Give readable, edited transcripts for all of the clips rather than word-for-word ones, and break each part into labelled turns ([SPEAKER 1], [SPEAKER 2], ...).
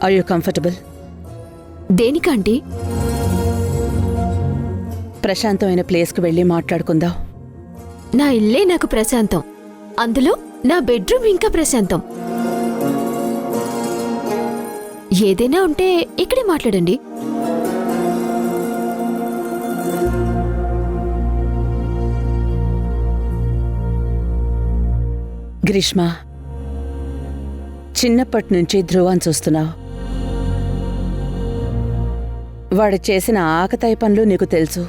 [SPEAKER 1] Are you comfortable?
[SPEAKER 2] దేనికండి?
[SPEAKER 1] ప్రశాంతమైన ప్లేస్కి వెళ్ళి మాట్లాడుకుందాం.
[SPEAKER 2] నా ఇల్లే నాకు ప్రశాంతం, అందులో నా బెడ్రూమ్ ఇంకా ప్రశాంతం. ఏదైనా ఉంటే ఇక్కడే మాట్లాడండి.
[SPEAKER 1] గ్రీష్మ, చిన్నప్పటి నుంచి ధ్రువాన్ని చూస్తున్నావు. వాడు చేసిన ఆకతాయి పనులు నీకు తెలుసు,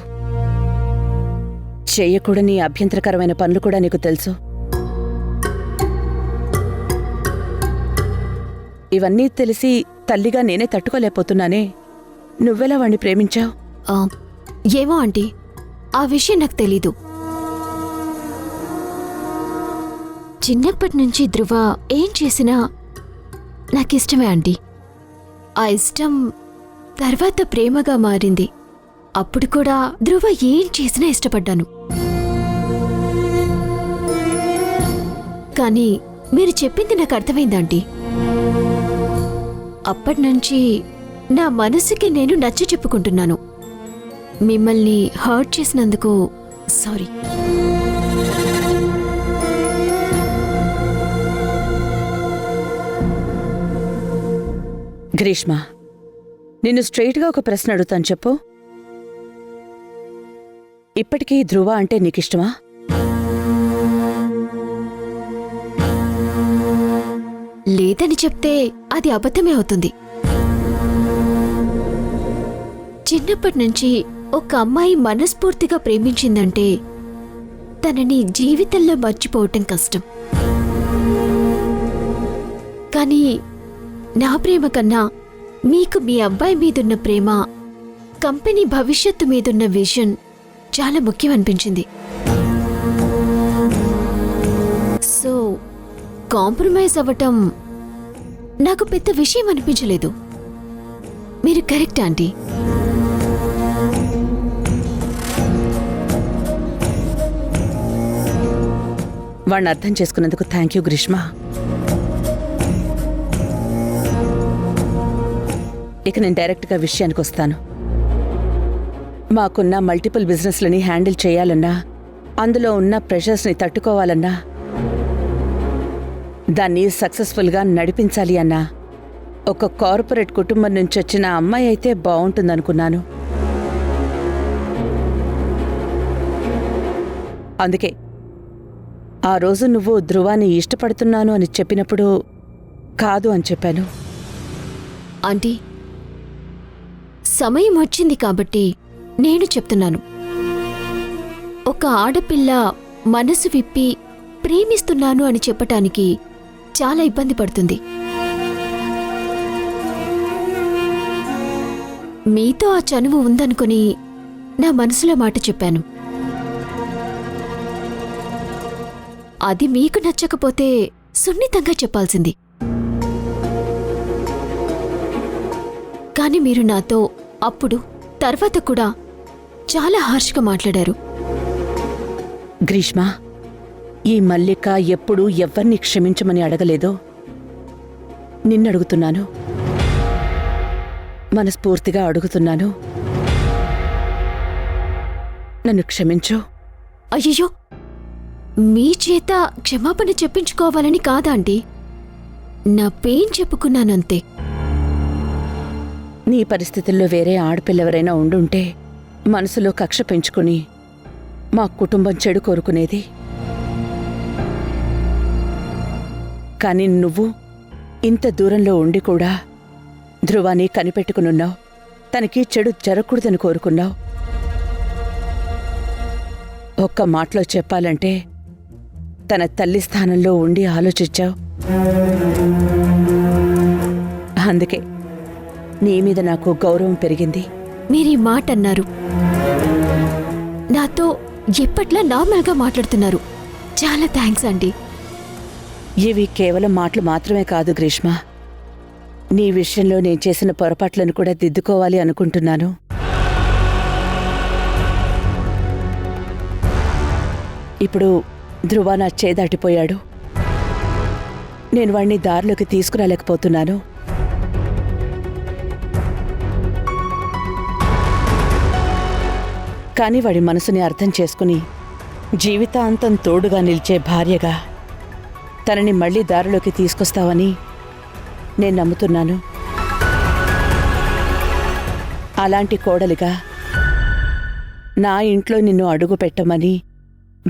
[SPEAKER 1] చెయ్యకూడని అభ్యంతరకరమైన పనులు కూడా నీకు తెలుసు. ఇవన్నీ తెలిసి తల్లిగా నేనే తట్టుకోలేకపోతున్నానే. నువ్వెలా వాణ్ణి ప్రేమించావు?
[SPEAKER 2] ఏమో ఆంటీ, ఆ విషయం నాకు తెలీదు. చిన్నప్పటి నుంచి ధ్రువ ఏం చేసినా నాకిష్టమే ఆంటీ. ఆ ఇష్టం తర్వాత ప్రేమగా మారింది. అప్పుడు కూడా ధ్రువ ఏం చేసినా ఇష్టపడ్డాను. కానీ మీరు చెప్పింది నాకు అర్థమైందాంటీ. అప్పటినుంచి నా మనసుకి నేను నచ్చ చెప్పుకుంటున్నాను. మిమ్మల్ని హర్ట్ చేసినందుకు సారీ.
[SPEAKER 1] గ్రీష్మ, నిన్ను స్ట్రెయిట్గా ఒక ప్రశ్న అడుగుతాను, చెప్పు. ఇప్పటికీ ధ్రువ అంటే నీకిష్టమా?
[SPEAKER 2] లేదని చెప్తే అది అబద్ధమే అవుతుంది. చిన్నప్పటి నుంచి ఒక అమ్మాయి మనస్ఫూర్తిగా ప్రేమించిందంటే తనని జీవితంలో మర్చిపోవటం కష్టం. కానీ నా ప్రేమ కన్నా మీకు మీ అబ్బాయి మీదున్న ప్రేమ, కంపెనీ భవిష్యత్తు మీదున్న విజన్ చాలా ముఖ్యం అనిపించింది. సో కాంప్రమైజ్ అవ్వటం నాకు పెద్ద విషయం అనిపించలేదు. మీరు కరెక్ట్ ఆంటీ.
[SPEAKER 1] వాణ్ణి అర్థం చేసుకున్నందుకు థ్యాంక్ యూ గ్రీష్మ. ఇక నేను డైరెక్ట్గా విషయానికి వస్తాను. మాకున్న మల్టిపుల్ బిజినెస్లని హ్యాండిల్ చేయాలన్నా, అందులో ఉన్న ప్రెషర్స్ని తట్టుకోవాలన్నా, దాన్ని సక్సెస్ఫుల్గా నడిపించాలి అన్నా ఒక కార్పొరేట్ కుటుంబం నుంచి వచ్చిన అమ్మాయి అయితే బాగుంటుందనుకున్నాను. అందుకే ఆ రోజు నువ్వు ధ్రువాన్ని ఇష్టపడుతున్నాను అని చెప్పినప్పుడు కాదు అని చెప్పాను.
[SPEAKER 2] ఆంటీ, సమయం వచ్చింది కాబట్టి నేను చెప్తున్నాను. ఒక ఆడపిల్ల మనసు విప్పి ప్రేమిస్తున్నాను అని చెప్పటానికి చాలా ఇబ్బంది పడుతుంది. మీతో ఆ చనువు ఉందనుకుని నా మనసులో మాట చెప్పాను. అది మీకు నచ్చకపోతే సున్నితంగా చెప్పాల్సింది. కానీ మీరు నాతో అప్పుడు తర్వాత కూడా చాలా హార్ష్గా మాట్లాడారు.
[SPEAKER 1] గ్రీష్మ, ఈ మల్లిక ఎప్పుడూ ఎవ్వరిని క్షమించమని అడగలేదో నిన్నడుగుతున్నాను. మనస్ఫూర్తిగా అడుగుతున్నాను. నన్ను క్షమించు.
[SPEAKER 2] అయ్యయ్యో, మీ చేత క్షమాపణ చెప్పించుకోవాలని కాదాంటీ, నా పెయిన్ చెప్పుకున్నానంతే.
[SPEAKER 1] నీ పరిస్థితుల్లో వేరే ఆడపిల్లెవరైనా ఉండుంటే మనసులో కక్ష పెంచుకుని మా కుటుంబం చెడు కోరుకునేది. కానీ నువ్వు ఇంత దూరంలో ఉండి కూడా ధ్రువాన్ని కనిపెట్టుకునున్నావు. తనకి చెడు జరగకూడదని కోరుకున్నావు. ఒక్క మాటలో చెప్పాలంటే తన తల్లి స్థానంలో ఉండి ఆలోచించావు. అందుకే నీ మీద నాకు గౌరవం పెరిగింది.
[SPEAKER 2] మీరీ మాట అన్నారు. నాతో ఎప్పట్లా నార్మల్గా మాట్లాడుతున్నారు. చాలా థ్యాంక్స్ అండి.
[SPEAKER 1] ఇవి కేవలం మాటలు మాత్రమే కాదు గ్రీష్మ. నీ విషయంలో నేను చేసిన పొరపాట్లను కూడా దిద్దుకోవాలి అనుకుంటున్నాను. ఇప్పుడు ధ్రువ నా చేదాటిపోయాడు. నేను వాణ్ణి దారిలోకి తీసుకురాలేకపోతున్నాను. కానీ వాడి మనసుని అర్థం చేసుకుని జీవితాంతం తోడుగా నిలిచే భార్యగా తనని మళ్లీ దారిలోకి తీసుకొస్తావని నేను నమ్ముతున్నాను. అలాంటి కోడలిగా నా ఇంట్లో నిన్ను అడుగు పెట్టమని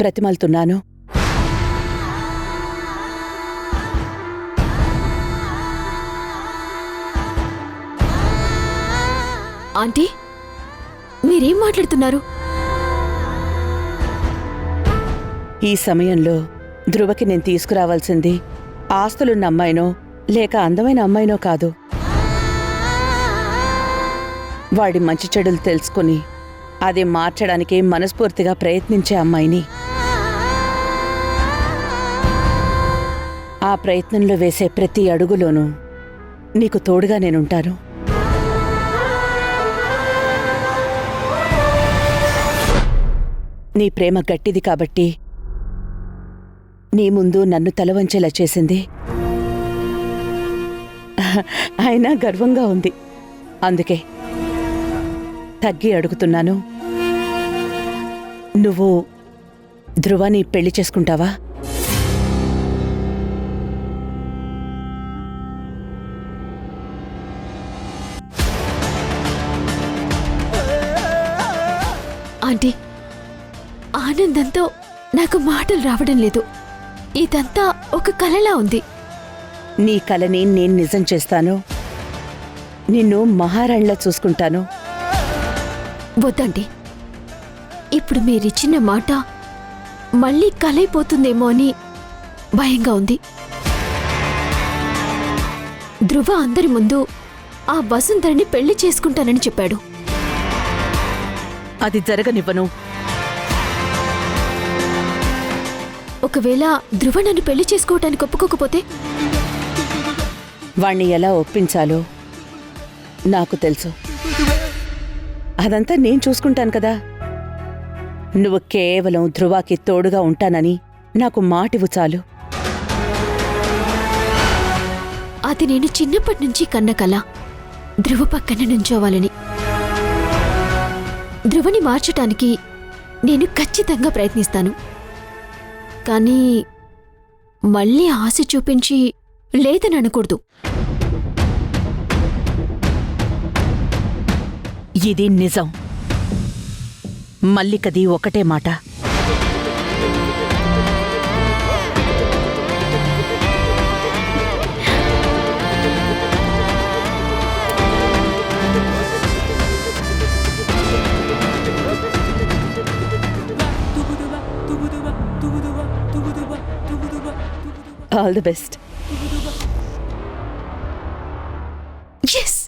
[SPEAKER 1] బ్రతిమాలుతున్నాను.
[SPEAKER 2] ఆంటీ, మీరేం మాట్లాడుతున్నారు?
[SPEAKER 1] ఈ సమయంలో ధ్రువకి నేను తీసుకురావాల్సింది ఆస్తులున్న అమ్మాయినో లేక అందమైన అమ్మాయినో కాదు, వాడి మంచి చెడులు తెలుసుకుని అది మార్చడానికి మనస్ఫూర్తిగా ప్రయత్నించే అమ్మాయిని. ఆ ప్రయత్నంలో వేసే ప్రతి అడుగులోనూ నీకు తోడుగా నేనుంటాను. నీ ప్రేమ గట్టిది కాబట్టి నీ ముందు నన్ను తలవంచేలా చేసింది. అయినా గర్వంగా ఉంది. అందుకే తగ్గి అడుగుతున్నాను. నువ్వు ధ్రువని పెళ్లి చేసుకుంటావా?
[SPEAKER 2] ఆంటీ, ఆనందంతో నాకు మాటలు రావడం లేదు. ఇదంతా ఒక కలలా ఉంది.
[SPEAKER 1] నీ కలని నేను నిజం చేస్తాను. నిన్ను మహారాణిలా చూసుకుంటాను.
[SPEAKER 2] వద్దండి, ఇప్పుడు మీరిచ్చిన మాట మళ్ళీ కలైపోతుందేమో అని భయంగా ఉంది. ధ్రువ అందరి ముందు ఆ వసుంధరని పెళ్లి చేసుకుంటానని చెప్పాడు.
[SPEAKER 1] అది జరగనివ్వను.
[SPEAKER 2] ఒకవేళ ధ్రువ నన్ను పెళ్లి చేసుకోవటానికి ఒప్పుకోకపోతే?
[SPEAKER 1] వాణ్ణి ఎలా ఒప్పించాలో నాకు తెలుసు. అదంతా నేను చూసుకుంటాను కదా. నువ్వు కేవలం ధ్రువాకి తోడుగా ఉంటానని నాకు మాటివు చాలు.
[SPEAKER 2] అది నేను చిన్నప్పటి నుంచి కన్న కల, ధ్రువ పక్కన నుంచోవాలని. ధ్రువని మార్చటానికి నేను ఖచ్చితంగా ప్రయత్నిస్తాను. కానీ మళ్ళీ ఆశ చూపించి లేదని అనకూడదు.
[SPEAKER 1] ఇది నిజం. మల్లికది ఒకటే మాట. All the best.
[SPEAKER 2] ఎస్.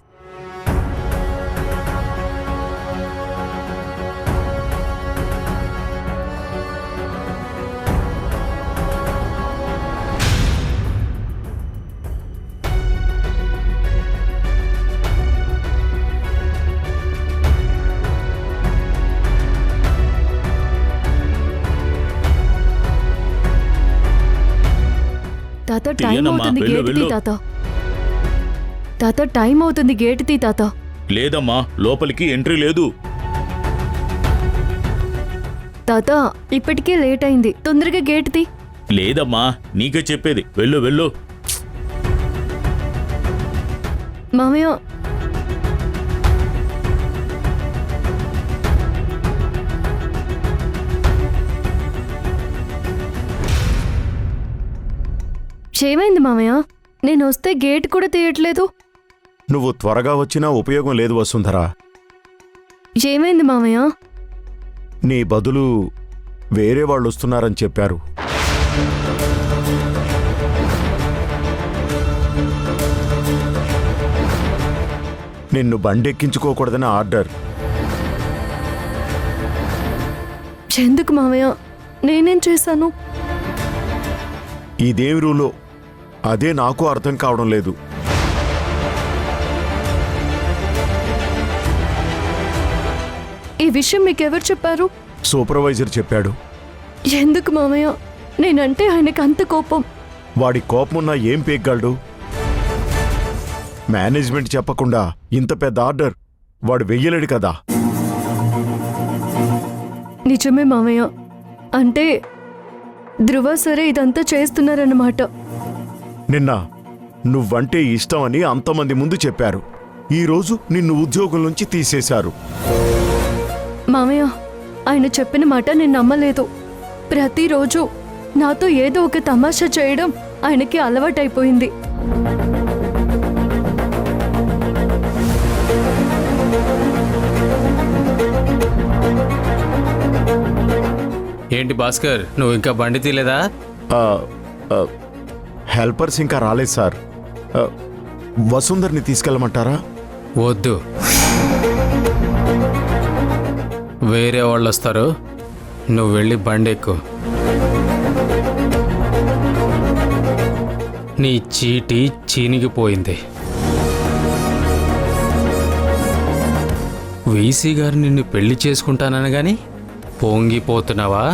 [SPEAKER 3] తాత టైం అవుతుంది, గేట్ తీ తాత. తాత టైం అవుతుంది, గేట్ తీ తాత.
[SPEAKER 4] లేదమ్మా, లోపలికి ఎంట్రీ లేదు.
[SPEAKER 3] తాత ఇప్పటికే లేట్ అయింది, తొందరగా గేట్ తీ.
[SPEAKER 4] లేదమ్మా, నీకే చెప్పేది, వెళ్ళు వెళ్ళు.
[SPEAKER 3] మామయ్య, ఏమైంది మామయ్య? నేను వస్తే గేట్ కూడా తీయట్లేదు.
[SPEAKER 5] నువ్వు త్వరగా వచ్చినా ఉపయోగం లేదు వసుంధరా.
[SPEAKER 3] ఏమైంది మామయ్య?
[SPEAKER 5] నీ బదులు వేరే వాళ్ళు వస్తున్నారని చెప్పారు. నిన్ను బండెక్కించుకోకూడదని ఆర్డర్.
[SPEAKER 3] ఎందుకు మావయ్య? నేనేం చేశాను?
[SPEAKER 5] ఇదేం రూలో అదే నాకు అర్థం కావడం లేదు.
[SPEAKER 3] ఈ విషయం మీకెవరు చెప్పారు?
[SPEAKER 5] సూపర్వైజర్ చెప్పాడు.
[SPEAKER 3] ఎందుకు మావయ్య? నేనంటే ఆయనకు అంత కోపం.
[SPEAKER 5] వాడి కోపమున్నా ఏం పేగలడు? మేనేజ్మెంట్ చెప్పకుండా ఇంత పెద్ద ఆర్డర్ వాడు వెయ్యలేడు కదా.
[SPEAKER 3] నిజమే మావయ్య. అంటే ధృవ సరే ఇదంతా చేస్తున్నారన్నమాట.
[SPEAKER 5] నిన్న నువ్వంటే ఇష్టం అని అంతమంది ముందు చెప్పారు. ఈరోజు నిన్ను ఉద్యోగం నుంచి తీసేశారు.
[SPEAKER 3] మావయ్య, ఆయన చెప్పిన మాట నేను నమ్మలేదు. ప్రతిరోజు నాతో ఏదో ఒక తమాషా చేయడం ఆయనకి అలవాటైపోయింది.
[SPEAKER 6] ఏంటి భాస్కర్, నువ్వు ఇంకా బండి తీలేదా?
[SPEAKER 5] ఆ, ఆ, హెల్పర్స్ ఇంకా రాలేదు సార్. వసుంధర్ని తీసుకెళ్ళమంటారా?
[SPEAKER 6] వద్దు, వేరే వాళ్ళు వస్తారు. నువ్వు వెళ్ళి బండి ఎక్కు. నీ చీటీ చీనిగిపోయింది. వీసీ గారు నిన్ను పెళ్లి చేసుకుంటానని గాని పొంగిపోతున్నావా?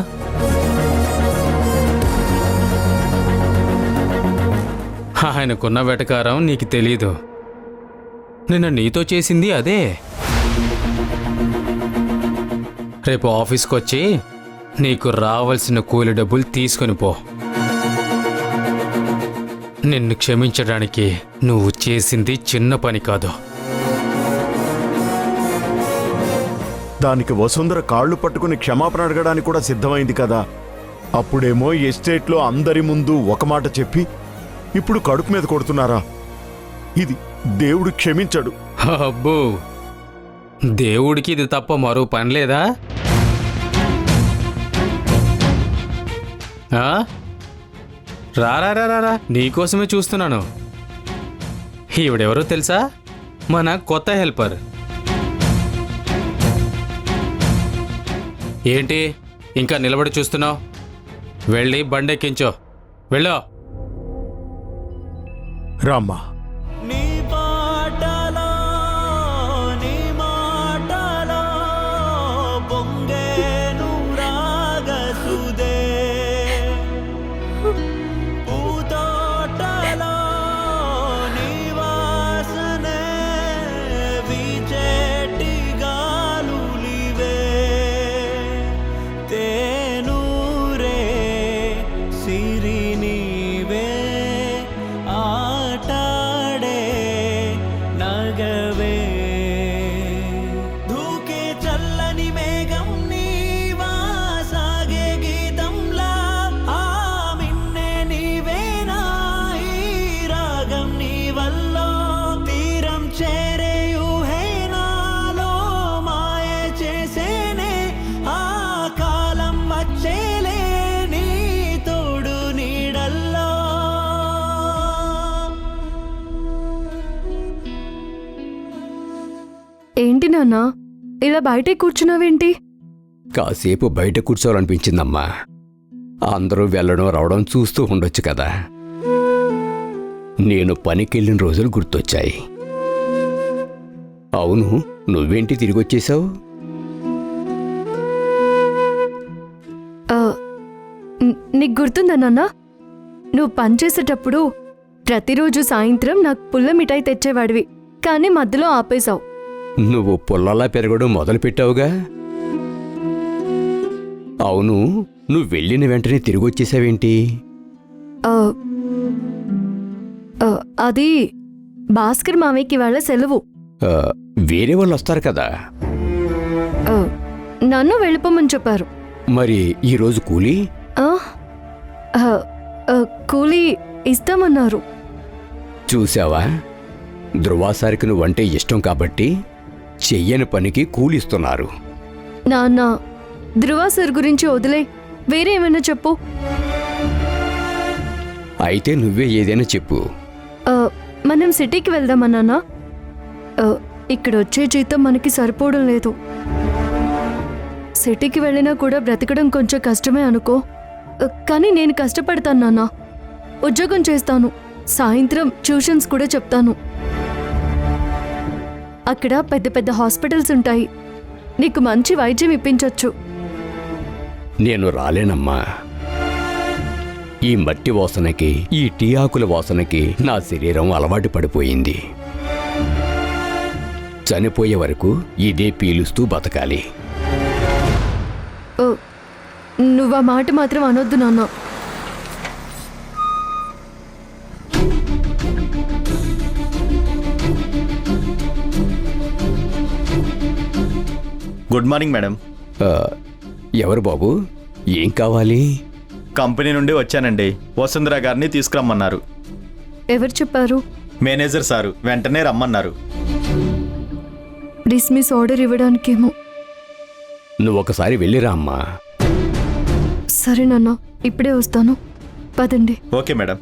[SPEAKER 6] ఆయనకున్న వెటకారం నీకు తెలీదు. నిన్న నీతో చేసింది అదే. రేపు ఆఫీస్కి వచ్చి నీకు రావాల్సిన కూలి డబ్బులు తీసుకొని పో. నిన్ను క్షమించడానికి నువ్వు చేసింది చిన్న పని కాదు.
[SPEAKER 5] దానికి వసుంధర కాళ్ళు పట్టుకుని క్షమాపణ అడగడానికి కూడా సిద్ధమైంది కదా. అప్పుడేమో ఎస్టేట్లో అందరి ముందు ఒక మాట చెప్పి ఇప్పుడు కడుపు మీద కొడుతున్నారా? ఇది దేవుడు క్షమించడు.
[SPEAKER 6] అబ్బో, దేవుడికి ఇది తప్ప మరో పని లేదా? రారా, నీకోసమే చూస్తున్నాను. ఈవిడెవరో తెలుసా? మన కొత్త హెల్పర్. ఏంటి ఇంకా నిలబడి చూస్తున్నావు? వెళ్ళి బండెక్కించో. వెళ్ళో.
[SPEAKER 5] రామ్మా.
[SPEAKER 3] ఏంటి నాన్నా, ఇలా బయటే కూర్చున్నావేంటి?
[SPEAKER 7] కాసేపు బయట కూర్చోవాలనిపించిందమ్మా. అందరూ వెళ్ళడం రావడం చూస్తూ ఉండొచ్చు కదా. నేను పనికెళ్ళిన రోజులు గుర్తొచ్చాయి. అవును, నువ్వేంటి తిరిగొచ్చేశావు?
[SPEAKER 3] నీకు గుర్తుందా నాన్నా, నువ్వు పనిచేసేటప్పుడు ప్రతిరోజు సాయంత్రం నాకు పుల్ల మిఠాయి తెచ్చేవాడివి, కానీ మధ్యలో ఆపేశావు.
[SPEAKER 7] నువ్వు పుల్లలా పెరగడం మొదలుపెట్టావుగా. అవును, నువ్వు వెళ్ళిన వెంటనే తిరిగొచ్చేసావేంటి?
[SPEAKER 3] అది భాస్కర్ మామయ్యకి వాళ్ళ సెలవు.
[SPEAKER 7] వేరే వాళ్ళు వస్తారు కదా.
[SPEAKER 3] నన్ను వెళ్ళిపోమని చెప్పారు.
[SPEAKER 7] మరి ఈరోజు కూలీ?
[SPEAKER 3] కూలీ ఇస్తామన్నారు.
[SPEAKER 7] చూసావా, ధృవాసారికి నువ్వంటే ఇష్టం కాబట్టి చెయ్యని పనికి కూలిస్తున్నారు.
[SPEAKER 3] నాన్న, ధృవ సార్ గురించి వదిలే, వేరే ఏమైనా చెప్పు.
[SPEAKER 7] అయితే నువ్వే ఏదైనా చెప్పు.
[SPEAKER 3] మనం సిటీకి వెళ్దామా నాన్న? ఇక్కడ వచ్చే జీతం మనకి సరిపోవడం లేదు. సిటీకి వెళ్ళినా కూడా బ్రతకడం కొంచెం కష్టమే అనుకో. కానీ నేను కష్టపడతాను నాన్న. ఉద్యోగం చేస్తాను, సాయంత్రం ట్యూషన్స్ కూడా చెప్తాను. అక్కడ పెద్ద పెద్ద హాస్పిటల్స్ ఉంటాయి, నీకు మంచి వైద్యం ఇప్పించొచ్చు.
[SPEAKER 7] నేను రాలేనమ్మా. ఈ మట్టి వాసనకి, ఈ టీ ఆకుల వాసనకి నా శరీరం అలవాటు పడిపోయింది. చనిపోయే వరకు ఇదే పీలుస్తూ బతకాలి.
[SPEAKER 3] ఓ, నువ్వు ఆ మాట మాత్రం అనొద్దు నాన్న.
[SPEAKER 8] Good morning madam.
[SPEAKER 7] ఆ, ఎవరు బాబు? ఏం కావాలి?
[SPEAKER 8] కంపెనీ నుండి వచ్చానండి. వసుంధర గారిని తీసుకురమ్మన్నారు.
[SPEAKER 3] ఎవరు చెప్పారు?
[SPEAKER 8] మేనేజర్ సారు వెంటనే రమ్మన్నారు.
[SPEAKER 3] డిస్మిస్ ఆర్డర్ ఇవ్వడానికేమో.
[SPEAKER 7] నువ్వు ఒకసారి వెళ్ళిరా అమ్మా.
[SPEAKER 3] సరే నాన్న, ఇప్పుడే వస్తాను. పదండి.
[SPEAKER 8] Okay madam.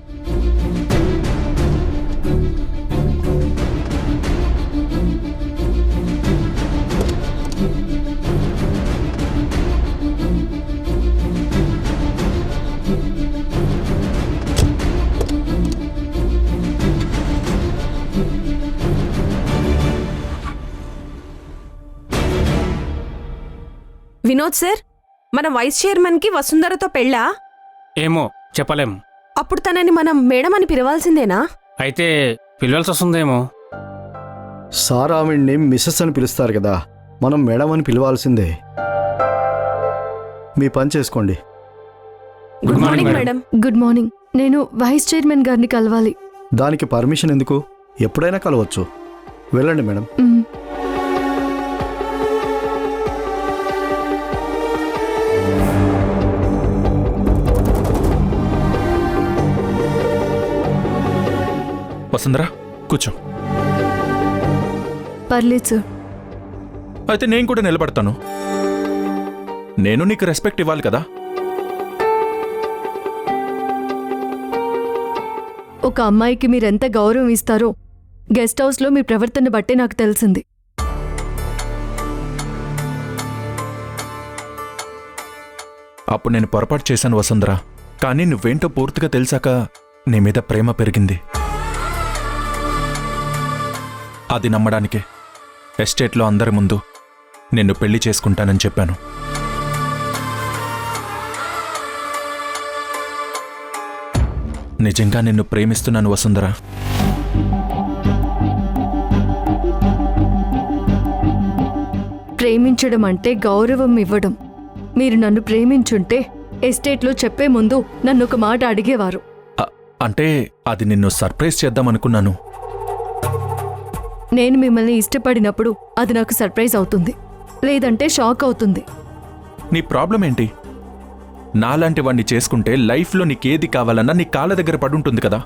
[SPEAKER 9] వినోద్ సార్, మన వైస్ చైర్మన్ కి వసుంధరతో పెళ్ళా?
[SPEAKER 10] ఏమో చెప్పలేం.
[SPEAKER 9] అప్పుడు తనని మనం మేడం అని పిలవాల్సిందేనా?
[SPEAKER 10] అయితే పిలవాల్సి వస్తుందేమో.
[SPEAKER 11] సార్ ఆవిడ్ని మిస్సెస్ అని పిలుస్తారు కదా, మనం మేడం అని పిలవాల్సిందే. మీ పని చేసుకోండి.
[SPEAKER 9] Good morning madam.
[SPEAKER 3] Good morning. నేను వైస్ చైర్మన్ గారిని కలవాలి.
[SPEAKER 11] దానికి పర్మిషన్ ఎందుకు? ఎప్పుడైనా కలవచ్చు. వెళ్ళండి మేడం.
[SPEAKER 12] వసుంధరా, కూర్చో.
[SPEAKER 3] పర్లేదు సార్.
[SPEAKER 12] అయితే నేను కూడా నిలబడతాను. నేను నీకు రెస్పెక్ట్ ఇవ్వాలి కదా.
[SPEAKER 3] ఒక అమ్మాయికి మీరెంత గౌరవం ఇస్తారో గెస్ట్ హౌస్లో మీ ప్రవర్తన బట్టే నాకు తెలిసింది.
[SPEAKER 12] అప్పుడు నేను పొరపాటు చేశాను వసుంధరా. కానీ నువ్వేంటో పూర్తిగా తెలిసాక నీ మీద ప్రేమ పెరిగింది. అది నమ్మడానికే ఎస్టేట్లో అందరి ముందు నిన్ను పెళ్లి చేసుకుంటానని చెప్పాను. నిజంగా నిన్ను ప్రేమిస్తున్నాను వసుంధరా.
[SPEAKER 3] ప్రేమించడం అంటే గౌరవం ఇవ్వడం. మీరు నన్ను ప్రేమించుంటే ఎస్టేట్లో చెప్పే ముందు నన్ను ఒక మాట అడిగేవారు.
[SPEAKER 12] అంటే అది నిన్ను సర్ప్రైజ్ చేద్దామనుకున్నాను.
[SPEAKER 3] నేను మిమ్మల్ని ఇష్టపడినప్పుడు అది నాకు సర్ప్రైజ్ అవుతుంది, లేదంటే షాక్ అవుతుంది.
[SPEAKER 12] నీ ప్రాబ్లం ఏంటి? నాలాంటి వాణ్ణి చేసుకుంటే లైఫ్లో నీకేది కావాలన్నా నీ కాళ్ళ దగ్గర పడుంటుంది కదా.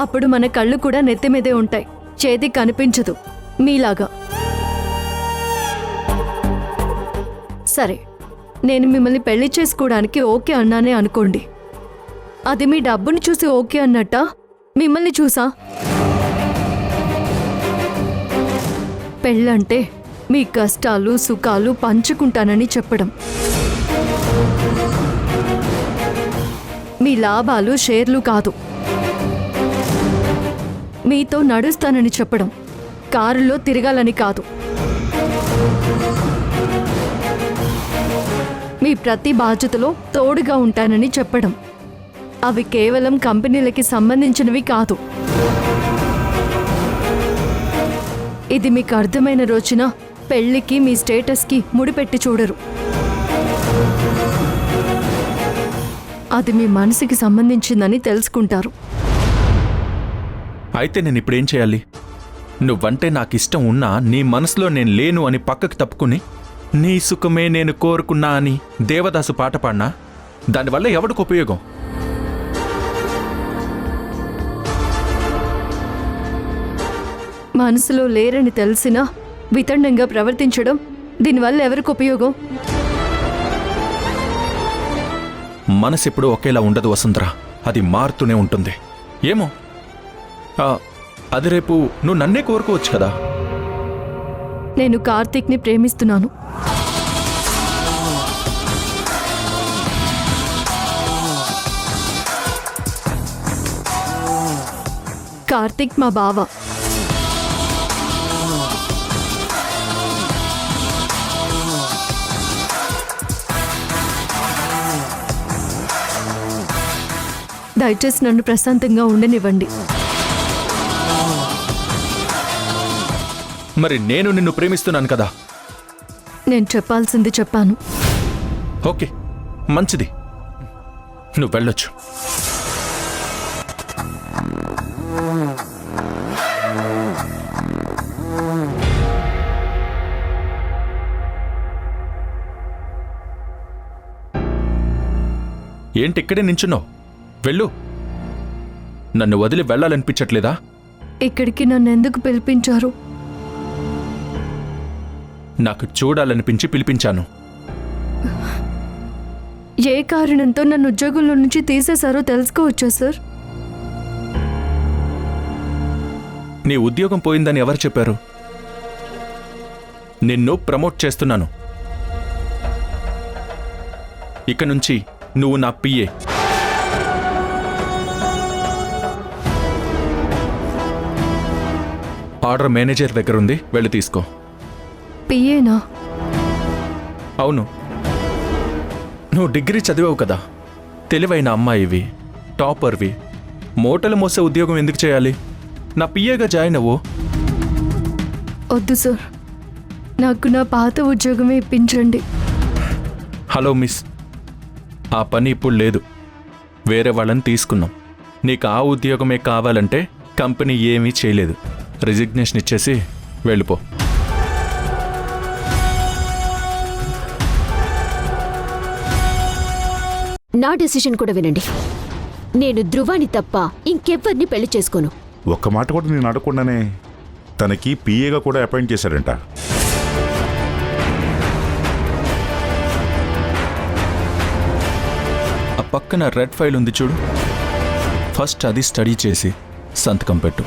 [SPEAKER 3] అప్పుడు మన కళ్ళు కూడా నెత్తి మీదే ఉంటాయి, చేతి కనిపించదు మీలాగా. సరే, నేను మిమ్మల్ని పెళ్లి చేసుకోవడానికి ఓకే అన్నానే అనుకోండి. అది మీ డబ్బుని చూసి ఓకే అన్నట్టా, మిమ్మల్ని చూసా? పెళ్ళంటే మీ కష్టాలు సుఖాలు పంచుకుంటానని చెప్పడం, మీ లాభాలు షేర్లు కాదు. మీతో నడుస్తానని చెప్పడం, కారులో తిరగాలని కాదు. మీ ప్రతి బాధ్యతలో తోడుగా ఉంటానని చెప్పడం. అవి కేవలం కంపెనీలకి సంబంధించినవి కాదు. ఇది మీకు అర్థమైన రోజున పెళ్లికి మీ స్టేటస్కి ముడిపెట్టి చూడరు. అది మీ మనసుకి సంబంధించిందని తెలుసుకుంటారు.
[SPEAKER 12] అయితే నేను ఇప్పుడేం చేయాలి? నువ్వంటే నాకిష్టం ఉన్నా నీ మనసులో నేను లేను అని పక్కకు తప్పుకుని నీ సుఖమే నేను కోరుకున్నా అని దేవదాసు పాట పాడినా దానివల్ల ఎవడికి ఉపయోగం?
[SPEAKER 3] మనసులో లేరని తెలిసినా వితండంగా ప్రవర్తించడం, దీనివల్ల ఎవరికి ఉపయోగం?
[SPEAKER 12] మనసు ఎప్పుడూ ఒకేలా ఉండదు వసుంధరా, అది మారుతూనే ఉంటుంది. ఏమో అది రేపు నువ్వు నన్నే కోరుకోవచ్చు కదా.
[SPEAKER 3] నేను కార్తీక్ని ప్రేమిస్తున్నాను. కార్తీక్ మా బావ. దయచేసి నన్ను ప్రశాంతంగా ఉండనివ్వండి.
[SPEAKER 12] మరి నేను నిన్ను ప్రేమిస్తున్నాను కదా.
[SPEAKER 3] నేను చెప్పాల్సింది చెప్పాను.
[SPEAKER 12] ఓకే, మంచిది, నువ్వు వెళ్ళొచ్చు. ఏంటి ఇక్కడే నించున్నావు? వెళ్ళు. నన్ను వదిలి వెళ్ళాలనిపించట్లేదా?
[SPEAKER 3] ఇక్కడికి నన్ను ఎందుకు పిలిపించారు?
[SPEAKER 12] నాకు చూడాలనిపించి పిలిపించాను.
[SPEAKER 3] ఏ కారణంతో నన్ను ఉద్యోగంలో నుంచి తీసేశారో తెలుసుకోవచ్చా సార్?
[SPEAKER 12] నీ ఉద్యోగం పోయిందని ఎవరు చెప్పారు? నిన్ను ప్రమోట్ చేస్తున్నాను. ఇక నుంచి నువ్వు నా పిఏ. ఆర్డర్ మేనేజర్ దగ్గర ఉంది, వెళ్ళి తీసుకో.
[SPEAKER 3] పిఏనా?
[SPEAKER 12] అవును, నువ్వు డిగ్రీ చదివావు కదా, తెలివైన అమ్మాయివి, టాపర్వి. మూటలు మోసే ఉద్యోగం ఎందుకు చేయాలి? నా పిఏగా జాయిన్ అవ్వు.
[SPEAKER 3] వద్దు సార్, నాకు నా పాత ఉద్యోగమే ఇప్పించండి.
[SPEAKER 12] హలో మిస్, ఆ పని ఇప్పుడు లేదు, వేరే వాళ్ళని తీసుకున్నాం. నీకు ఆ ఉద్యోగమే కావాలంటే కంపెనీ ఏమీ చేయలేదు. రిజిగ్నేషన్ ఇచ్చేసి వెళ్ళిపో.
[SPEAKER 2] నా డెసిషన్ కూడా వినండి. నేను ధృవాని తప్ప ఇంకెవ్వరిని పెళ్లి చేసుకోను.
[SPEAKER 13] ఒక్క మాట కూడా నేను అడగకుండానే తనకి పిఏగా కూడా అపాయింట్ చేశాడంట.
[SPEAKER 12] ఆ పక్కన రెడ్ ఫైల్ ఉంది చూడు, ఫస్ట్ అది స్టడీ చేసి సంతకం పెట్టు.